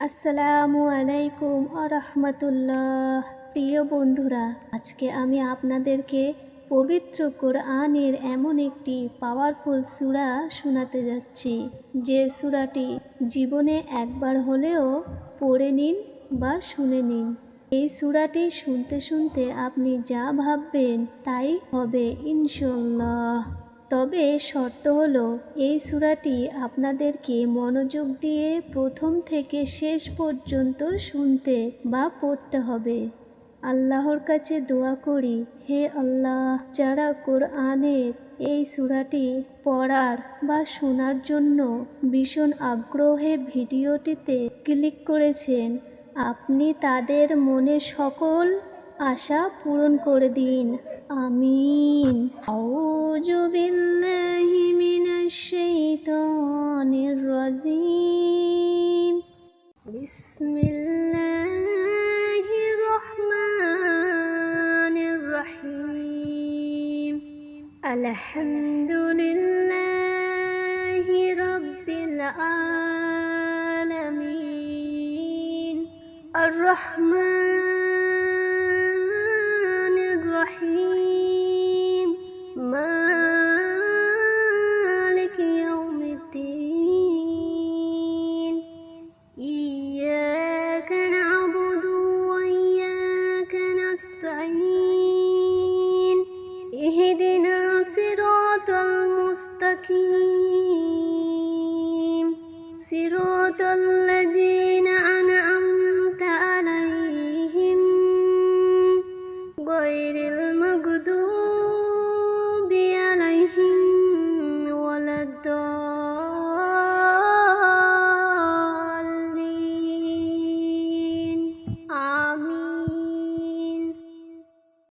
আসসালামু আলাইকুম আরহামতুল্লাহ। প্রিয় বন্ধুরা, আজকে আমি আপনাদেরকে পবিত্র কোরআনের এমন একটি পাওয়ারফুল সূরা শোনাতে যাচ্ছি, যে সূরাটি জীবনে একবার হলেও পড়ে নিন বা শুনে নিন। এই সূরাটি শুনতে শুনতে আপনি যা ভাববেন তাই হবে ইনশাআল্লাহ। তবে শর্ত হলো, এই সূরাটি আপনাদেরকে মনোযোগ দিয়ে প্রথম থেকে শেষ পর্যন্ত শুনতে বা পড়তে হবে। আল্লাহর কাছে দোয়া করি, হে আল্লাহ, যারা কোরআনের এই সূরাটি পড়ার বা শোনার জন্য ভীষণ আগ্রহে ভিডিওটিতে ক্লিক করেছেন, আপনি তাদের মনের সকল আশা পূরণ করে দিন। আমিন। আউযু বিল্লাহি মিনাশ শাইতানির রাজিম। বিসমিল্লাহির রহমানির রহিম। আলহামদুলিল্লাহি রাব্বিল আলামিন। আর রহমানির রহিম। মালিকি ইয়াউমিদ্দিন। ইয়্যাকা না'বুদু ওয়া ইয়্যাকা নাস্তাঈন। ইহদিনাস সিরাতাল মুস্তাকিম। সিরাতাল লাযীনা আন'আমতা আলাইহিম গায়রিল মাগদুবি আলাইহিম ওয়ালাদ-দাল্লিন।